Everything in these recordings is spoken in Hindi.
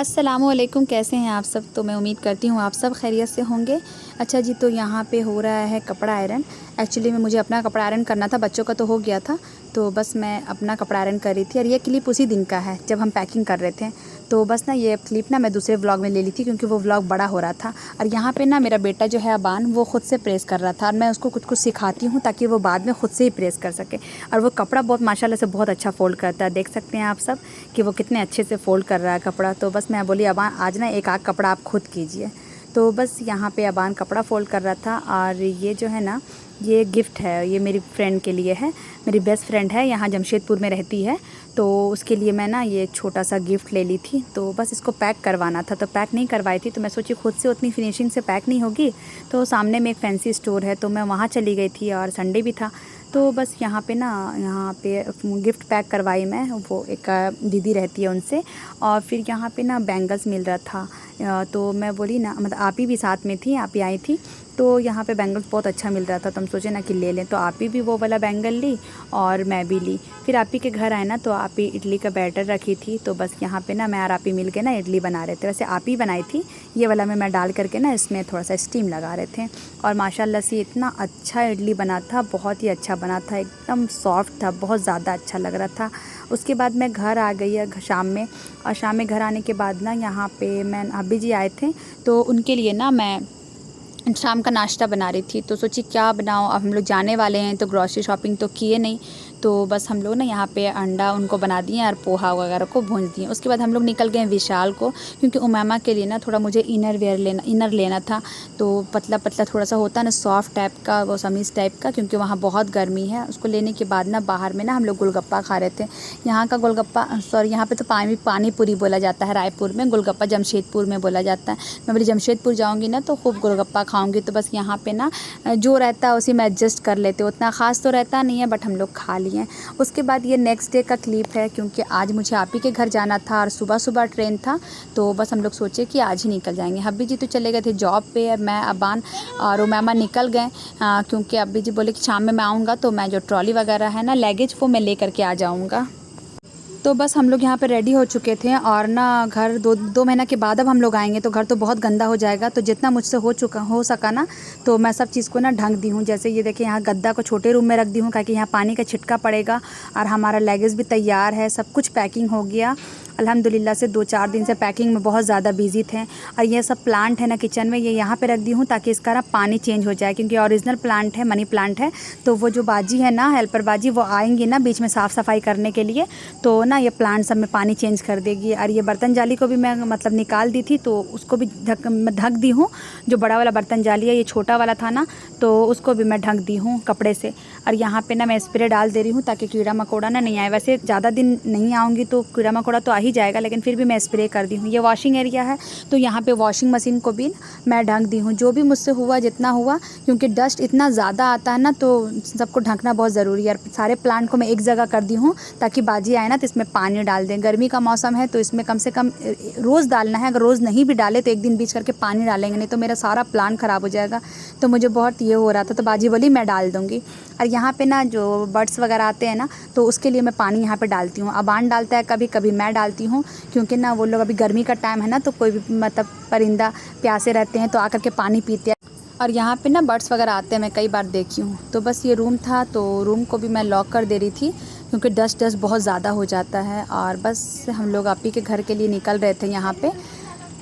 अस्सलामुअलैकुम, कैसे हैं आप सब। तो मैं उम्मीद करती हूँ आप सब खैरियत से होंगे। अच्छा जी, तो यहाँ पे हो रहा है कपड़ा आयरन। एक्चुअली में मुझे अपना कपड़ा आयरन करना था, बच्चों का तो हो गया था, तो बस मैं अपना कपड़ा आयरन कर रही थी। और ये क्लिप उसी दिन का है जब हम पैकिंग कर रहे थे। तो बस ना ये क्लिप ना मैं दूसरे व्लॉग में ले ली थी क्योंकि वो व्लॉग बड़ा हो रहा था। और यहाँ पे ना मेरा बेटा जो है अबान, वो खुद से प्रेस कर रहा था और मैं उसको कुछ कुछ सिखाती हूँ ताकि वो बाद में खुद से ही प्रेस कर सके। और वो कपड़ा बहुत माशाल्लाह से बहुत अच्छा फ़ोल्ड करता है। देख सकते हैं आप सब कि वो कितने अच्छे से फ़ोल्ड कर रहा है कपड़ा। तो बस मैं बोली अबान आज ना एक आध कपड़ा आप खुद कीजिए। तो बस यहाँ पे अबान कपड़ा फ़ोल्ड कर रहा था। और ये जो है ना, ये गिफ्ट है, ये मेरी फ्रेंड के लिए है। मेरी बेस्ट फ्रेंड है, यहाँ जमशेदपुर में रहती है, तो उसके लिए मैं ना ये छोटा सा गिफ्ट ले ली थी। तो बस इसको पैक करवाना था, तो पैक नहीं करवाई थी, तो मैं सोची खुद से उतनी फिनिशिंग से पैक नहीं होगी। तो सामने में एक फैंसी स्टोर है, तो मैं वहाँ चली गई थी और संडे भी था। तो बस यहाँ पे गिफ्ट पैक करवाई मैं, वो एक दीदी रहती है उनसे। और फिर यहाँ पे ना बैंगल्स मिल रहा था, तो मैं बोली ना, मतलब आप ही भी साथ में थी, आप ही आई थी। तो यहाँ पे बैंगल्स बहुत अच्छा मिल रहा था, तो हम सोचे ना कि ले लें। तो आप ही भी वो वाला बैंगल ली और मैं भी ली। फिर आप ही के घर आए ना, तो आप ही इडली का बैटर रखी थी। तो बस यहाँ पे ना मैं और आप ही मिल के ना इडली बना रहे थे। वैसे आप ही बनाई थी, ये वाला में मैं डाल करके ना इसमें थोड़ा सा स्टीम लगा रहे थे। और माशाल्लाह से इतना अच्छा इडली बना था, बहुत ही अच्छा बना था, एकदम सॉफ्ट था, बहुत ज़्यादा अच्छा लग रहा था। उसके बाद मैं घर आ गई शाम में। और शाम में घर आने के बाद ना यहाँ पे मैं अभी जी आए थे, तो उनके लिए ना मैं शाम का नाश्ता बना रही थी। तो सोची क्या बनाऊँ, अब हम लोग जाने वाले हैं तो ग्रॉसरी शॉपिंग तो किए नहीं। तो बस हम लोग ना यहाँ पे अंडा उनको बना दिए और पोहा वगैरह को भूंज दिए। उसके बाद हम लोग निकल गए विशाल को, क्योंकि उमामा के लिए ना थोड़ा मुझे इनर लेना था। तो पतला पतला थोड़ा सा होता है ना, सॉफ्ट टाइप का, वो समीज़ टाइप का, क्योंकि वहाँ बहुत गर्मी है। उसको लेने के बाद ना बाहर में ना हम लोग गोलगप्पा खा रहे थे। यहाँ का गोलगप्पा, सॉरी यहाँ पे तो पानी पूरी बोला जाता है, रायपुर में गोलगप्पा जमशेदपुर में बोला जाता है। मैं बोली जमशेदपुर जाऊँगी ना तो खूब गोलगप्पा खाऊँगी। तो बस यहाँ पे ना जो रहता है उसी में एडजस्ट कर लेते, उतना ख़ास तो रहता नहीं है, बट हम लोग खा लिए। उसके बाद ये नेक्स्ट डे का क्लिप है, क्योंकि आज मुझे आप ही के घर जाना था और सुबह सुबह ट्रेन था। तो बस हम लोग सोचे कि आज ही निकल जाएंगे। हब्बी जी तो चले गए थे जॉब पे, और मैं अबान और उमामा निकल गए, क्योंकि अब्बी जी बोले कि शाम में मैं आऊँगा तो मैं जो ट्रॉली वगैरह है ना, लगेज, वो मैं ले करके आ जाऊँगा। तो बस हम लोग यहाँ पे रेडी हो चुके थे। और ना घर दो महीना के बाद अब हम लोग आएंगे, तो घर तो बहुत गंदा हो जाएगा। तो जितना मुझसे हो सका ना, तो मैं सब चीज़ को ना ढंक दी हूँ। जैसे ये देखिए, यहाँ गद्दा को छोटे रूम में रख दी हूँ ताकि यहाँ पानी का छिटका पड़ेगा। और हमारा लगेज भी तैयार है, सब कुछ पैकिंग हो गया अल्हम्दुलिल्लाह से। 2-4 दिन से पैकिंग में बहुत ज़्यादा बिजी थे। और ये सब प्लांट है ना किचन में, ये यहाँ पे रख दी हूँ ताकि इसका ना पानी चेंज हो जाए, क्योंकि ओरिजिनल प्लांट है, मनी प्लांट है। तो वो जो बाजी है ना, हेल्पर बाजी, वो आएंगी ना बीच में साफ़ सफाई करने के लिए, तो ना ये प्लांट सब में पानी चेंज कर देगी। और ये बर्तन जाली को भी मैं मतलब निकाल दी थी, तो उसको भी ढक दी हूँ। जो बड़ा वाला बर्तन जाली है, ये छोटा वाला था ना, तो उसको भी मैं ढक दी हूँ कपड़े से। और यहाँ पे ना मैं स्प्रे डाल दे रही हूँ ताकि कीड़ा मकोड़ा ना नहीं आए। वैसे ज़्यादा दिन नहीं आऊँगी तो कीड़ा मकोड़ा तो आ ही जाएगा, लेकिन फिर भी मैं स्प्रे कर दी हूँ। ये वॉशिंग एरिया है, तो यहाँ पे वॉशिंग मशीन को भी मैं ढक दी हूँ। जो भी मुझसे हुआ, जितना हुआ, क्योंकि डस्ट इतना ज़्यादा आता है ना, तो सबको ढकना बहुत ज़रूरी है। सारे प्लांट को मैं एक जगह कर दी हूँ ताकि बाजी आए ना तो इसमें पानी डाल दें। गर्मी का मौसम है तो इसमें कम से कम रोज़ डालना है। अगर रोज़ नहीं भी डाले तो एक दिन बीच करके पानी डालेंगे, नहीं तो मेरा सारा प्लांट ख़राब हो जाएगा। तो मुझे बहुत ये हो रहा था, तो बाजी बोली मैं डाल दूँगी। और यहाँ पे ना जो बर्ड्स वगैरह आते हैं ना, तो उसके लिए मैं पानी यहाँ पे डालती हूँ। अबान डालता है, कभी कभी मैं डालती हूँ, क्योंकि ना वो लोग, अभी गर्मी का टाइम है ना, तो कोई भी मतलब परिंदा प्यासे रहते हैं तो आकर के पानी पीते हैं। और यहाँ पे ना बर्ड्स वगैरह आते हैं, मैं कई बार देखी हूँ। तो बस ये रूम था, तो रूम को भी मैं लॉक कर दे रही थी, क्योंकि डस्ट बहुत ज़्यादा हो जाता है। और बस हम लोग अपी के घर के लिए निकल रहे थे यहाँ पे।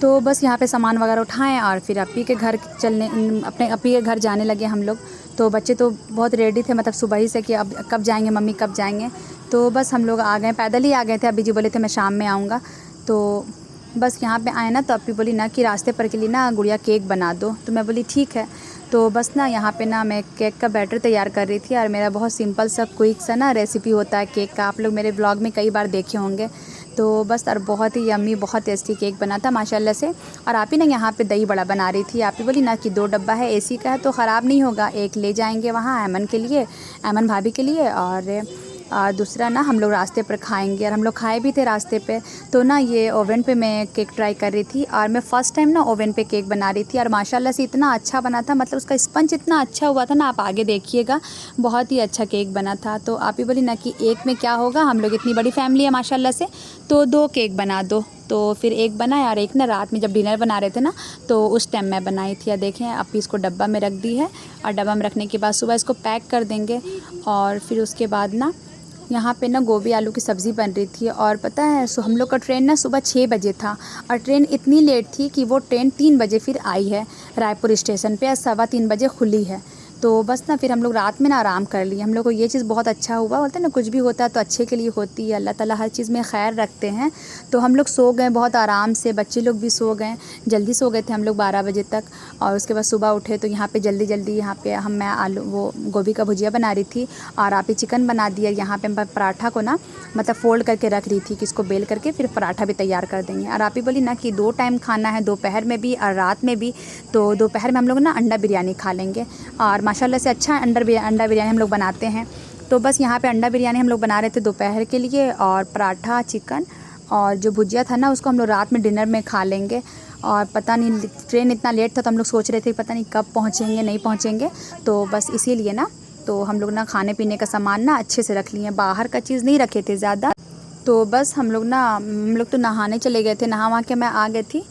तो बस यहाँ पे सामान वगैरह उठाएं और फिर अपी के घर अपने अपी के घर जाने लगे हम लोग। तो बच्चे तो बहुत रेडी थे, मतलब सुबह ही से, कि अब कब जाएंगे मम्मी, कब जाएंगे। तो बस हम लोग आ गए, पैदल ही आ गए थे। अभी जी बोले थे मैं शाम में आऊँगा। तो बस यहाँ पे आए ना, तो अपी बोली ना कि रास्ते पर के लिए ना गुड़िया केक बना दो। तो मैं बोली ठीक है। तो बस ना यहाँ पे ना मैं केक का बैटर तैयार कर रही थी। और मेरा बहुत सिंपल सा क्विक सा ना रेसिपी होता है केक का, आप लोग मेरे ब्लॉग में कई बार देखे होंगे। तो बस, और बहुत ही यम्मी, बहुत टेस्टी केक बना था माशाल्लाह से। और आप ही ना यहाँ पे दही बड़ा बना रही थी। आप ही बोली ना कि 2 डब्बा है, एसी का है तो ख़राब नहीं होगा, एक ले जाएंगे वहाँ ऐमन के लिए, ऐमन भाभी के लिए, और दूसरा ना हम लोग रास्ते पर खाएंगे। और हम लोग खाए भी थे रास्ते पे। तो ना ये ओवन पे मैं केक ट्राई कर रही थी, और मैं फ़र्स्ट टाइम ना ओवन पे केक बना रही थी। और माशाल्लाह से इतना अच्छा बना था, मतलब उसका स्पंज इतना अच्छा हुआ था ना, आप आगे देखिएगा, बहुत ही अच्छा केक बना था। तो आप ही बोली ना कि एक में क्या होगा, हम लोग इतनी बड़ी फैमिली है माशाल्लाह से, तो 2 केक बना दो। तो फिर एक बनाया और एक ना रात में जब डिनर बना रहे थे ना तो उस टाइम मैं बनाई थी। या देखें अभी इसको डब्बा में रख दी है और डब्बा में रखने के बाद सुबह इसको पैक कर देंगे। और फिर उसके बाद ना यहाँ पे ना गोभी आलू की सब्ज़ी बन रही थी। और पता है हम लोग का ट्रेन ना सुबह 6 बजे था और ट्रेन इतनी लेट थी कि वो ट्रेन 3 बजे फिर आई है रायपुर स्टेशन पे, 3:15 बजे खुली है। तो बस ना फिर हम लोग रात में ना आराम कर लिए। हम लोग को ये चीज़ बहुत अच्छा हुआ, बोलते हैं ना कुछ भी होता है तो अच्छे के लिए होती है, अल्लाह ताला हर चीज़ में खैर रखते हैं। तो हम लोग सो गए बहुत आराम से, बच्चे लोग भी सो गए, जल्दी सो गए थे हम लोग 12 बजे तक। और उसके बाद सुबह उठे तो यहाँ पे जल्दी यहाँ पे मैं आलू वो गोभी का भुजिया बना रही थी और आप ही चिकन बना दिया। यहाँ पे मैं पराठा को ना मतलब फ़ोल्ड करके रख रही थी कि इसको बेल करके फिर पराठा भी तैयार कर देंगे। और आप ही बोली ना कि 2 टाइम खाना है, दोपहर में भी और रात में भी। तो दोपहर में हम लोग ना अंडा बिरयानी खा लेंगे और माशाल्लाह से अच्छा अंडा बिरयानी हम लोग बनाते हैं। तो बस यहाँ पे अंडा बिरयानी हम लोग बना रहे थे दोपहर के लिए और पराठा चिकन और जो भुजिया था ना उसको हम लोग रात में डिनर में खा लेंगे। और पता नहीं ट्रेन इतना लेट था तो हम लोग सोच रहे थे पता नहीं कब पहुँचेंगे नहीं पहुँचेंगे, तो बस इसीलिए ना तो हम लोग ना खाने पीने का सामान ना अच्छे से रख लिए, बाहर का चीज़ नहीं रखे थे ज़्यादा। तो बस हम लोग तो नहाने चले गए थे, नहा वहा के मैं आ गई थी।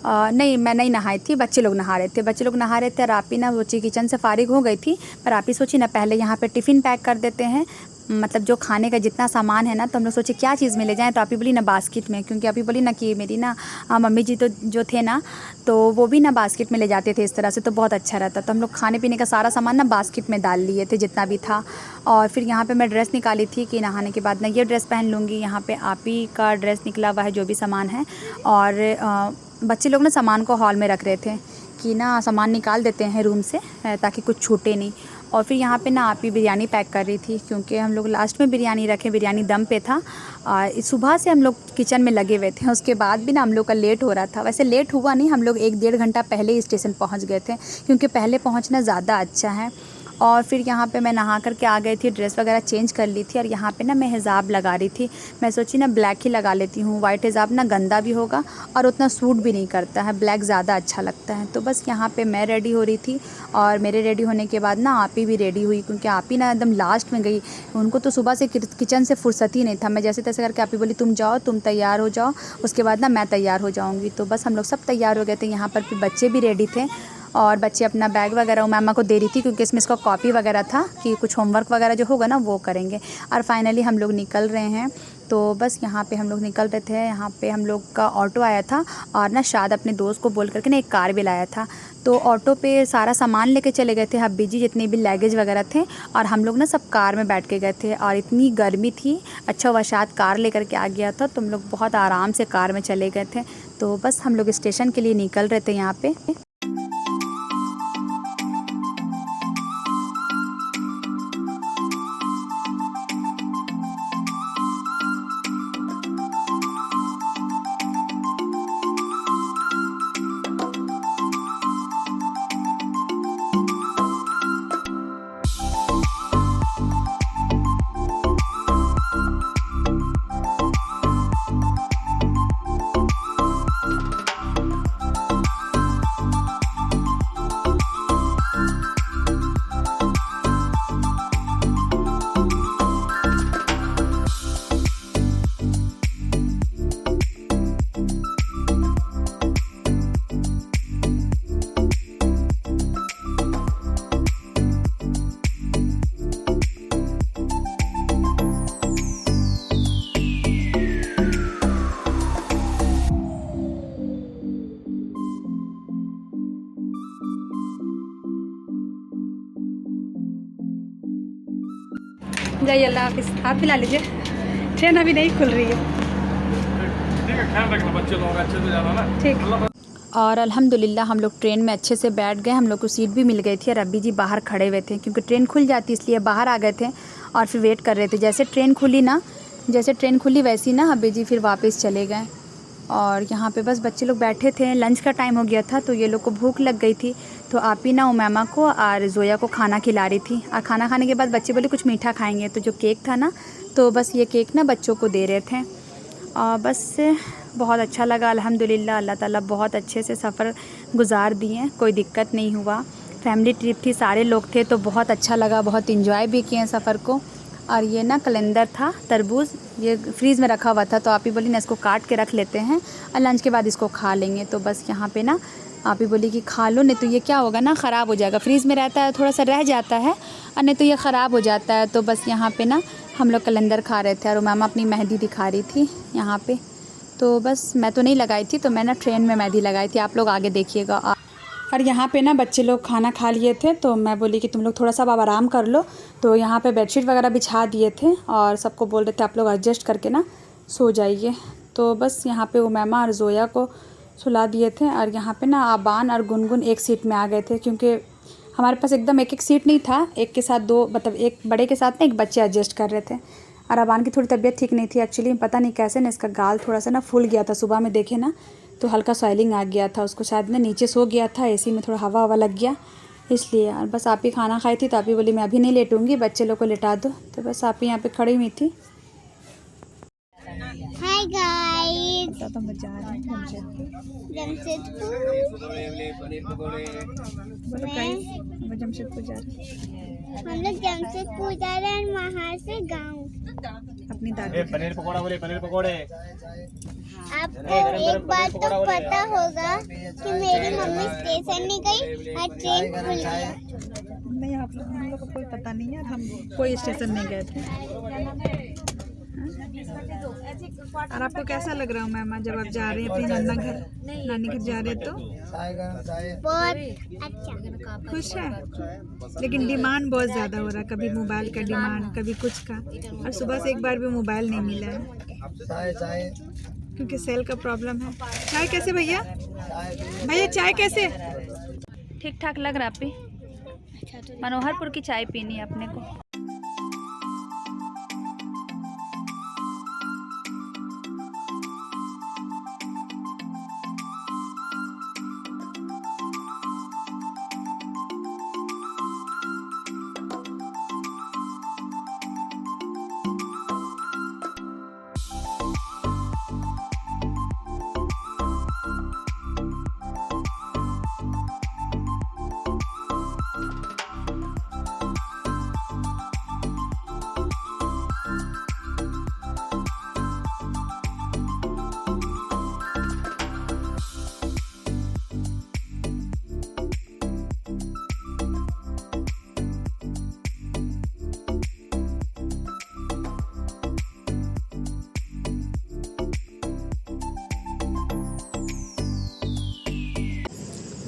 नहीं मैं नहीं नहाई थी, बच्चे लोग नहा रहे थे और आप ही ना वो किचन से फारिग हो गई थी। पर आप ही सोची ना पहले यहाँ पे टिफ़िन पैक कर देते हैं, मतलब जो खाने का जितना सामान है ना, तो हम लोग सोचे क्या चीज़ में ले जाएँ। तो आप ही बोली ना बास्केट में, क्योंकि आप ही बोली ना कि मेरी ना मम्मी जी तो जो थे ना तो वो भी ना बास्केट में ले जाते थे इस तरह से, तो बहुत अच्छा रहता। तो हम लोग खाने पीने का सारा सामान ना बास्केट में डाल लिए थे जितना भी था। और फिर यहाँ पे मैं ड्रेस निकाली थी कि नहाने के बाद ना ये ड्रेस पहन लूँगी। यहाँ पे आप ही का ड्रेस निकला हुआ है जो भी सामान है। और बच्चे लोग ना सामान को हॉल में रख रहे थे कि ना सामान निकाल देते हैं रूम से ताकि कुछ छूटे नहीं। और फिर यहाँ पे ना आप ही बिरयानी पैक कर रही थी, क्योंकि हम लोग लास्ट में बिरयानी रखे, बिरयानी दम पे था। सुबह से हम लोग किचन में लगे हुए थे, उसके बाद भी ना हम लोग का लेट हो रहा था। वैसे लेट हुआ नहीं, हम लोग 1-1.5 घंटा पहले ही स्टेशन पहुँच गए थे, क्योंकि पहले पहुँचना ज़्यादा अच्छा है। और फिर यहाँ पे मैं नहा कर के आ गई थी, ड्रेस वगैरह चेंज कर ली थी और यहाँ पे ना मैं हिजाब लगा रही थी। मैं सोची ना ब्लैक ही लगा लेती हूँ, वाइट हिजाब ना गंदा भी होगा और उतना सूट भी नहीं करता है, ब्लैक ज़्यादा अच्छा लगता है। तो बस यहाँ पे मैं रेडी हो रही थी और मेरे रेडी होने के बाद ना आप ही भी रेडी हुई, क्योंकि आप ही ना एकदम लास्ट में गई। उनको तो सुबह से किचन से फुर्सत ही नहीं था। मैं जैसे तैसे करके आप ही बोली तुम जाओ, तुम तैयार हो जाओ, उसके बाद ना मैं तैयार हो जाऊँगी। तो बस हम लोग सब तैयार हो गए थे। यहाँ पर फिर बच्चे भी रेडी थे और बच्चे अपना बैग वगैरह उमामा को दे रही थी, क्योंकि इसमें इसका कॉपी वगैरह था कि कुछ होमवर्क वगैरह जो होगा ना वो करेंगे। और फाइनली हम लोग निकल रहे हैं। तो बस यहाँ पे हम लोग निकल रहे थे। यहाँ पे हम लोग का ऑटो आया था और ना शायद अपने दोस्त को बोल करके ना एक कार भी लाया था। तो ऑटो पे सारा सामान लेके चले गए थे हब्बी जी, जितने भी लगेज वगैरह थे, और हम लोग ना सब कार में बैठ के गए थे। और इतनी गर्मी थी, अच्छा हुआ शायद कार लेकर के आ गया था, तो हम लोग बहुत आराम से कार में चले गए थे। तो बस हम लोग स्टेशन के लिए निकल रहे थे यहाँ पे। जाइए, अल्लाह हाफिज़। आप भी ला लीजिए, ट्रेन अभी नहीं खुल रही है। ठीक है, ख्याल रखना, बच्चे लोग अच्छे से जाना ना। ठीक। और अल्हम्दुलिल्लाह हम लोग ट्रेन में अच्छे से बैठ गए, हम लोग को सीट भी मिल गई थी। और अब्बी जी बाहर खड़े हुए थे, क्योंकि ट्रेन खुल जाती इसलिए बाहर आ गए थे और फिर वेट कर रहे थे। जैसे ट्रेन खुली वैसी ना अब्बी जी फिर वापस चले गए। और यहाँ पे बस बच्चे लोग बैठे थे, लंच का टाइम हो गया था तो ये लोग को भूख लग गई थी। तो आप ही ना उमामा को और जोया को खाना खिला रही थी। और खाना खाने के बाद बच्चे बोले कुछ मीठा खाएंगे, तो जो केक था ना तो बस ये केक ना बच्चों को दे रहे थे। और बस बहुत अच्छा लगा अल्हम्दुलिल्लाह। अल्लाह ताला बहुत अच्छे से सफ़र गुजार दिए, कोई दिक्कत नहीं हुआ। फैमिली ट्रिप थी, सारे लोग थे तो बहुत अच्छा लगा, बहुत इन्जॉय भी किए सफ़र को। और ये ना कैलेंडर था, तरबूज, ये फ्रीज़ में रखा हुआ था, तो आप ही बोली ना इसको काट के रख लेते हैं और लंच के बाद इसको खा लेंगे। तो बस यहाँ पे ना आप ही बोली कि खा लो, नहीं तो ये क्या होगा ना, ख़राब हो जाएगा। फ्रीज़ में रहता है थोड़ा सा रह जाता है और नहीं तो ये ख़राब हो जाता है। तो बस यहाँ पे ना हम लोग कैलेंडर खा रहे थे और मामा अपनी मेहंदी दिखा रही थी यहाँ पे। तो बस मैं तो नहीं लगाई थी, तो मैं ना ट्रेन में मेहंदी लगाई थी, आप लोग आगे देखिएगा। और यहाँ पे ना बच्चे लोग खाना खा लिए थे, तो मैं बोली कि तुम लोग थोड़ा सा अब आराम कर लो। तो यहाँ पे बेडशीट वगैरह बिछा दिए थे और सबको बोल रहे थे आप लोग एडजस्ट करके ना सो जाइए। तो बस यहाँ पे उमैमा और ज़ोया को सुला दिए थे और यहाँ पे ना आबान और गुनगुन एक सीट में आ गए थे, क्योंकि हमारे पास एकदम एक सीट नहीं था, एक के साथ दो, मतलब एक बड़े के साथ ना एक बच्चे एडजस्ट कर रहे थे। और अबान की थोड़ी तबीयत ठीक नहीं थी एक्चुअली, पता नहीं कैसे ना इसका गाल थोड़ा सा ना फूल गया था, सुबह में देखे ना तो हल्का स्वेलिंग आ गया था उसको, शायद ना नीचे सो गया था, एसी में थोड़ा हवा हवा लग गया इसलिए। और बस आप ही खाना खाई थी, तो आप ही बोली मैं अभी नहीं लेटूंगी, बच्चे लोग को लेटा दो। तो बस आप ही यहाँ पे खड़ी हुई थी। हाय गाइस, तो हम जा रहे हैं जमशेदपुर में जमशेदपुर जा रहे हैं, हम लोग जमशेदपुर जा रहे हैं, वहाँ से गाँव। अपनी दादी। पनीर पकोड़ा बोले, पनीर पकोड़े। आपको एक बात तो पता होगा कि मेरी मम्मी स्टेशन नहीं गई और ट्रेन खुल गया। नहीं, आप लोग, हम लोग को कोई पता नहीं है, हम कोई स्टेशन नहीं गए थे। और आपको कैसा लग रहा हूँ मैम जब आप जा रहे हैं अपनी नानी घर जा रहे हैं तो? बहुत अच्छा। खुश है, लेकिन डिमांड बहुत ज़्यादा हो रहा है, कभी मोबाइल का डिमांड, कभी कुछ का। और सुबह से एक बार भी मोबाइल नहीं मिला है क्योंकि सेल का प्रॉब्लम है। चाय कैसे भैया? भैया चाय कैसे? ठीक ठाक लग रहा है आप भी। मनोहरपुर की चाय पीनी है अपने को।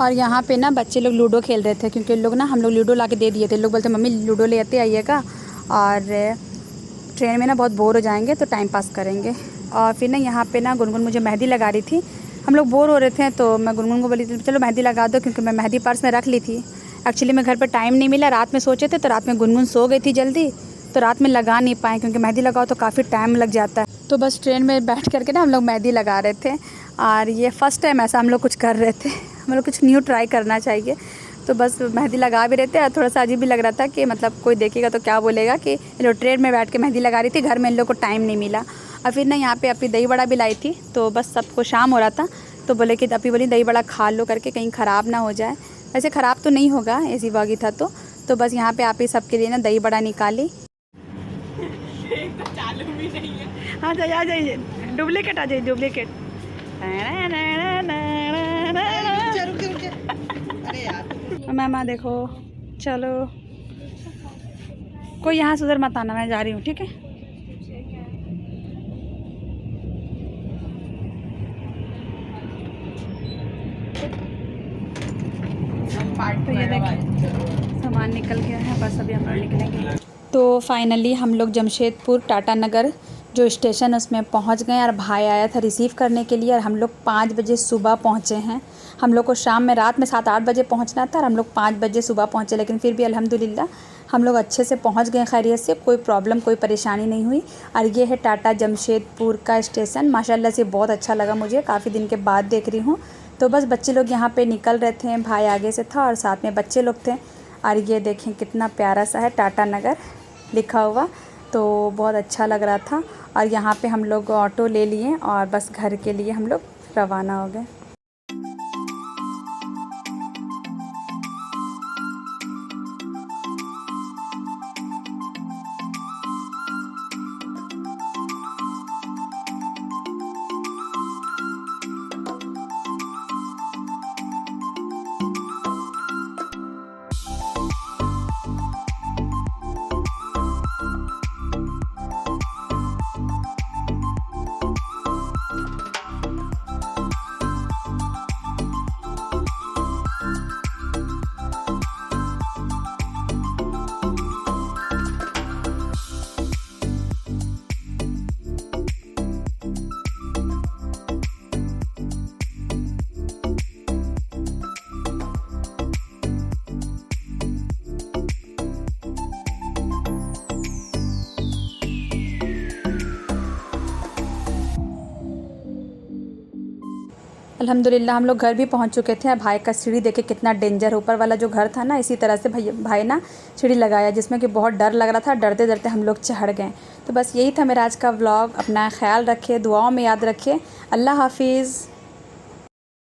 और यहाँ पे ना बच्चे लोग लूडो खेल रहे थे, क्योंकि लोग ना, हम लोग लूडो ला के दे दिए थे। लोग बोलते मम्मी लूडो ले आते आइएगा, और ट्रेन में ना बहुत बोर हो जाएंगे तो टाइम पास करेंगे। और फिर ना यहाँ पे ना गुनगुन मुझे मेहंदी लगा रही थी, हम लोग बोर हो रहे थे, तो मैं गुनगुन को बोली चलो मेहंदी लगा दो, क्योंकि मैं मेहंदी पर्स में रख ली थी। एक्चुअली मैं घर पर टाइम नहीं मिला, रात में सोचे थे, तो रात में गुनगुन सो गई थी जल्दी, तो रात में लगा नहीं पाए, क्योंकि मेहंदी लगाओ तो काफ़ी टाइम लग जाता है। तो बस ट्रेन में बैठ करके ना हम लोग मेहंदी लगा रहे थे, और ये फ़र्स्ट टाइम ऐसा हम लोग कुछ कर रहे थे, हम लोग कुछ न्यू ट्राई करना चाहिए। तो बस मेहंदी लगा भी रहे थे, और थोड़ा सा अजीब भी लग रहा था कि मतलब कोई देखेगा तो क्या बोलेगा कि ये लोग ट्रेन में बैठ के मेहंदी लगा रही थी, घर में इन लोग को टाइम नहीं मिला। और फिर ना यहाँ पे अपनी दही बड़ा भी लाई थी, तो बस सबको शाम हो रहा था, तो बोले कि अपनी बोली दही बड़ा खा लो करके, कहीं ख़राब ना हो जाए। वैसे ख़राब तो नहीं होगा, ऐसी बागी था तो बस यहाँ पे आप ही सबके लिए ना दही बड़ा निकाली। हाँ तो आ जाइए, डुप्लीकेट आ जाइए, डुप्लीकेट। मैम देखो, चलो कोई यहाँ से उधर मत आना, मैं जा रही हूँ, ठीक है। तो ये देखिए सामान निकल गया है, बस अभी हम लोग निकलेंगे। तो फाइनली हम लोग जमशेदपुर टाटा नगर जो स्टेशन उसमें पहुंच गए, और भाई आया था रिसीव करने के लिए, और हम लोग 5 बजे सुबह पहुंचे हैं। हम लोग को शाम में, रात में 7-8 बजे पहुंचना था, और हम लोग 5 बजे सुबह पहुंचे, लेकिन फिर भी अल्हम्दुलिल्लाह हम लोग अच्छे से पहुंच गए खैरियत से, कोई प्रॉब्लम कोई परेशानी नहीं हुई। और ये है टाटा जमशेदपुर का स्टेशन, माशाल्लाह से बहुत अच्छा लगा मुझे, काफ़ी दिन के बाद देख रही हूँ। तो बस बच्चे लोग यहाँ पे निकल रहे थे, भाई आगे से था और साथ में बच्चे लोग थे। और ये देखें कितना प्यारा सा है टाटा नगर लिखा हुआ, तो बहुत अच्छा लग रहा था। और यहाँ पे हम लोग ऑटो ले लिए और बस घर के लिए हम लोग रवाना हो गए। अल्हम्दुलिल्लाह हम लोग घर भी पहुंच चुके थे। भाई का सीढ़ी देखे कितना डेंजर, ऊपर वाला जो घर था ना इसी तरह से भाई ना सीढ़ी लगाया, जिसमें कि बहुत डर लग रहा था। डरते डरते हम लोग चढ़ गए। तो बस यही था मेरा आज का व्लॉग। अपना ख्याल रखिए, दुआओं में याद रखिए। अल्लाह हाफिज़।